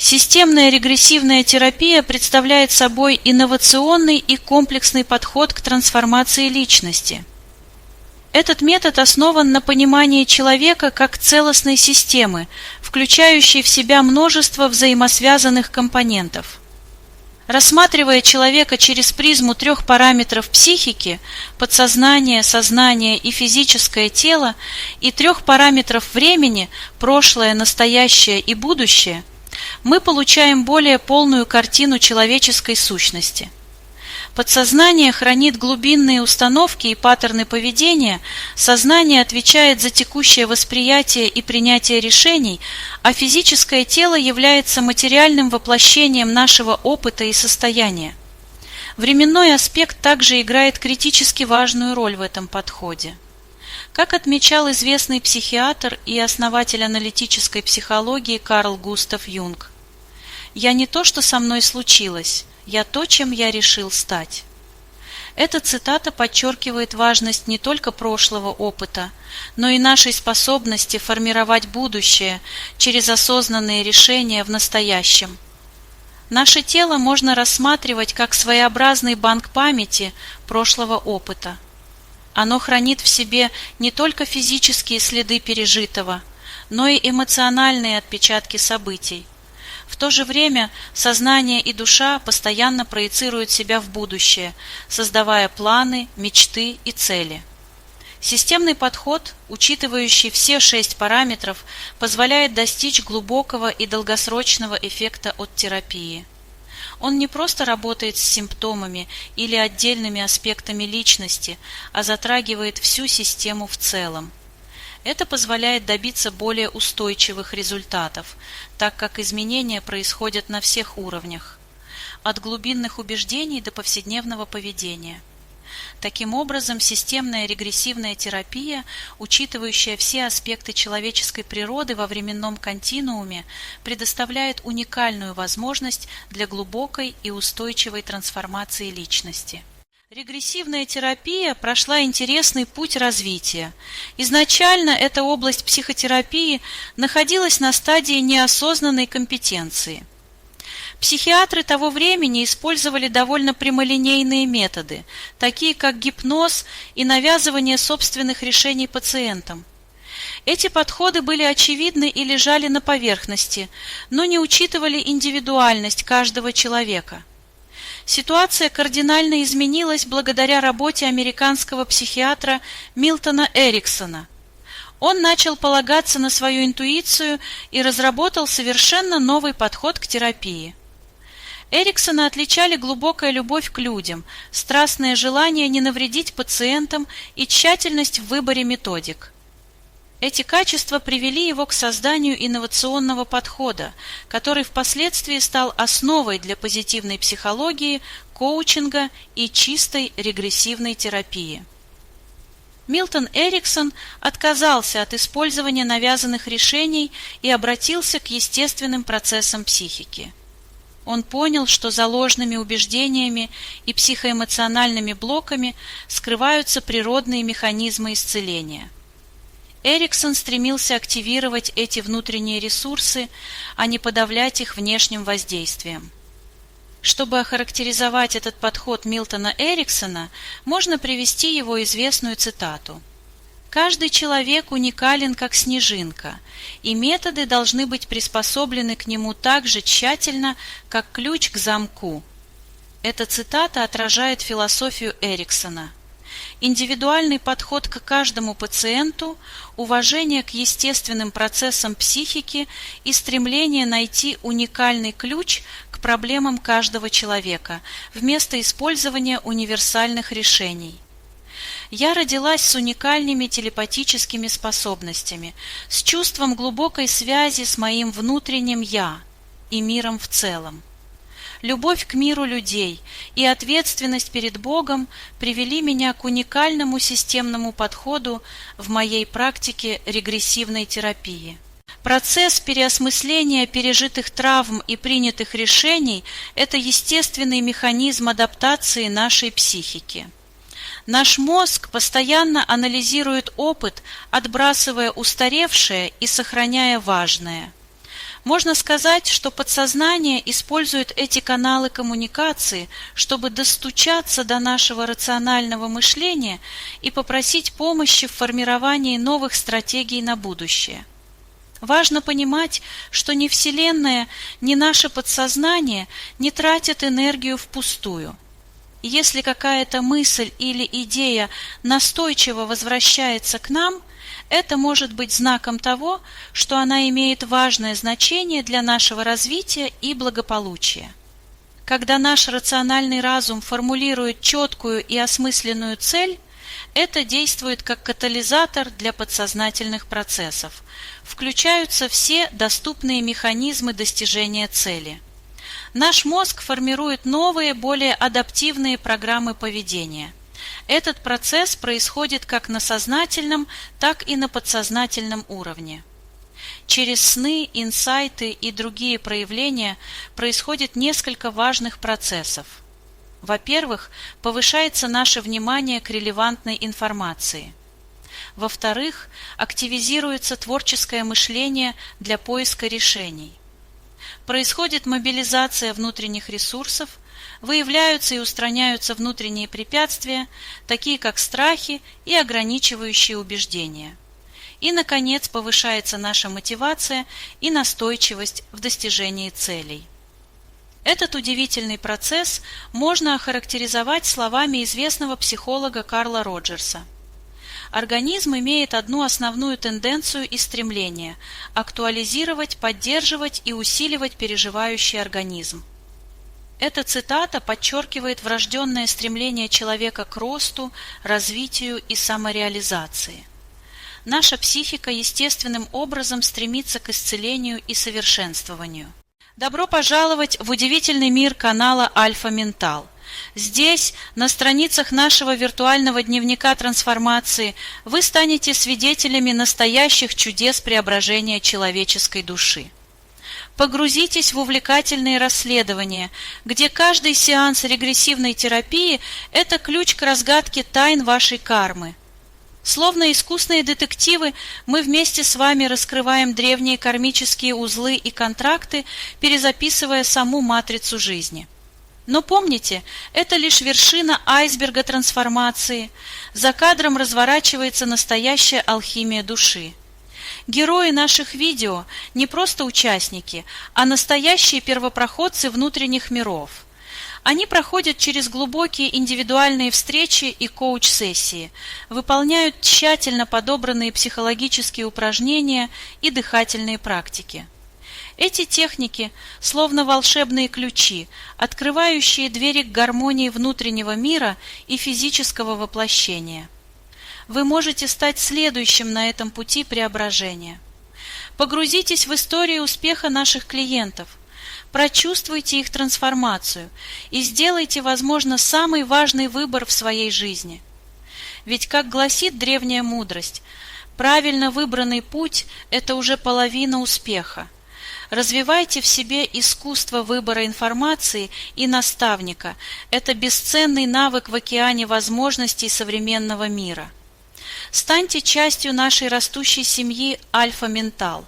Системная регрессивная терапия представляет собой инновационный и комплексный подход к трансформации личности. Этот метод основан на понимании человека как целостной системы, включающей в себя множество взаимосвязанных компонентов. Рассматривая человека через призму 3 параметров психики – подсознание, сознание и физическое тело, и 3 параметров времени – прошлое, настоящее и будущее – мы получаем более полную картину человеческой сущности. Подсознание хранит глубинные установки и паттерны поведения, сознание отвечает за текущее восприятие и принятие решений, а физическое тело является материальным воплощением нашего опыта и состояния. Временной аспект также играет критически важную роль в этом подходе. Как отмечал известный психиатр и основатель аналитической психологии Карл Густав Юнг, «Я не то, что со мной случилось, я то, чем я решил стать». Эта цитата подчеркивает важность не только прошлого опыта, но и нашей способности формировать будущее через осознанные решения в настоящем. Наше тело можно рассматривать как своеобразный банк памяти прошлого опыта. Оно хранит в себе не только физические следы пережитого, но и эмоциональные отпечатки событий. В то же время сознание и душа постоянно проецируют себя в будущее, создавая планы, мечты и цели. Системный подход, учитывающий все 6 параметров, позволяет достичь глубокого и долгосрочного эффекта от терапии. Он не просто работает с симптомами или отдельными аспектами личности, а затрагивает всю систему в целом. Это позволяет добиться более устойчивых результатов, так как изменения происходят на всех уровнях, от глубинных убеждений до повседневного поведения. Таким образом, системная регрессивная терапия, учитывающая все аспекты человеческой природы во временном континууме, предоставляет уникальную возможность для глубокой и устойчивой трансформации личности. Регрессивная терапия прошла интересный путь развития. Изначально эта область психотерапии находилась на стадии неосознанной компетенции. Психиатры того времени использовали довольно прямолинейные методы, такие как гипноз и навязывание собственных решений пациентам. Эти подходы были очевидны и лежали на поверхности, но не учитывали индивидуальность каждого человека. Ситуация кардинально изменилась благодаря работе американского психиатра Милтона Эриксона. Он начал полагаться на свою интуицию и разработал совершенно новый подход к терапии. Эриксона отличали глубокая любовь к людям, страстное желание не навредить пациентам и тщательность в выборе методик. Эти качества привели его к созданию инновационного подхода, который впоследствии стал основой для позитивной психологии, коучинга и чистой регрессивной терапии. Милтон Эриксон отказался от использования навязанных решений и обратился к естественным процессам психики. Он понял, что за ложными убеждениями и психоэмоциональными блоками скрываются природные механизмы исцеления. Эриксон стремился активировать эти внутренние ресурсы, а не подавлять их внешним воздействием. Чтобы охарактеризовать этот подход Милтона Эриксона, можно привести его известную цитату: «Каждый человек уникален, как снежинка, и методы должны быть приспособлены к нему так же тщательно, как ключ к замку». Эта цитата отражает философию Эриксона. Индивидуальный подход к каждому пациенту, уважение к естественным процессам психики и стремление найти уникальный ключ к проблемам каждого человека, вместо использования универсальных решений. Я родилась с уникальными телепатическими способностями, с чувством глубокой связи с моим внутренним «я» и миром в целом. Любовь к миру людей и ответственность перед Богом привели меня к уникальному системному подходу в моей практике регрессивной терапии. Процесс переосмысления пережитых травм и принятых решений – это естественный механизм адаптации нашей психики. Наш мозг постоянно анализирует опыт, отбрасывая устаревшее и сохраняя важное. Можно сказать, что подсознание использует эти каналы коммуникации, чтобы достучаться до нашего рационального мышления и попросить помощи в формировании новых стратегий на будущее. Важно понимать, что ни Вселенная, ни наше подсознание не тратят энергию впустую. И если какая-то мысль или идея настойчиво возвращается к нам, это может быть знаком того, что она имеет важное значение для нашего развития и благополучия. Когда наш рациональный разум формулирует четкую и осмысленную цель, это действует как катализатор для подсознательных процессов. Включаются все доступные механизмы достижения цели. Наш мозг формирует новые, более адаптивные программы поведения. Этот процесс происходит как на сознательном, так и на подсознательном уровне. Через сны, инсайты и другие проявления происходит несколько важных процессов. Во-первых, повышается наше внимание к релевантной информации. Во-вторых, активизируется творческое мышление для поиска решений. Происходит мобилизация внутренних ресурсов, выявляются и устраняются внутренние препятствия, такие как страхи и ограничивающие убеждения. И, наконец, повышается наша мотивация и настойчивость в достижении целей. Этот удивительный процесс можно охарактеризовать словами известного психолога Карла Роджерса. Организм имеет одну основную тенденцию и стремление – актуализировать, поддерживать и усиливать переживающий организм. Эта цитата подчеркивает врожденное стремление человека к росту, развитию и самореализации. Наша психика естественным образом стремится к исцелению и совершенствованию. Добро пожаловать в удивительный мир канала Альфа Ментал. Здесь, на страницах нашего виртуального дневника трансформации, вы станете свидетелями настоящих чудес преображения человеческой души. Погрузитесь в увлекательные расследования, где каждый сеанс регрессивной терапии – это ключ к разгадке тайн вашей кармы. Словно искусные детективы, мы вместе с вами раскрываем древние кармические узлы и контракты, перезаписывая саму матрицу жизни. Но помните, это лишь вершина айсберга трансформации. За кадром разворачивается настоящая алхимия души. Герои наших видео не просто участники, а настоящие первопроходцы внутренних миров. Они проходят через глубокие индивидуальные встречи и коуч-сессии, выполняют тщательно подобранные психологические упражнения и дыхательные практики. Эти техники, словно волшебные ключи, открывающие двери к гармонии внутреннего мира и физического воплощения. Вы можете стать следующим на этом пути преображения. Погрузитесь в историю успеха наших клиентов, прочувствуйте их трансформацию и сделайте, возможно, самый важный выбор в своей жизни. Ведь, как гласит древняя мудрость, правильно выбранный путь – это уже половина успеха. Развивайте в себе искусство выбора информации и наставника. Это бесценный навык в океане возможностей современного мира. Станьте частью нашей растущей семьи Альфа Ментал.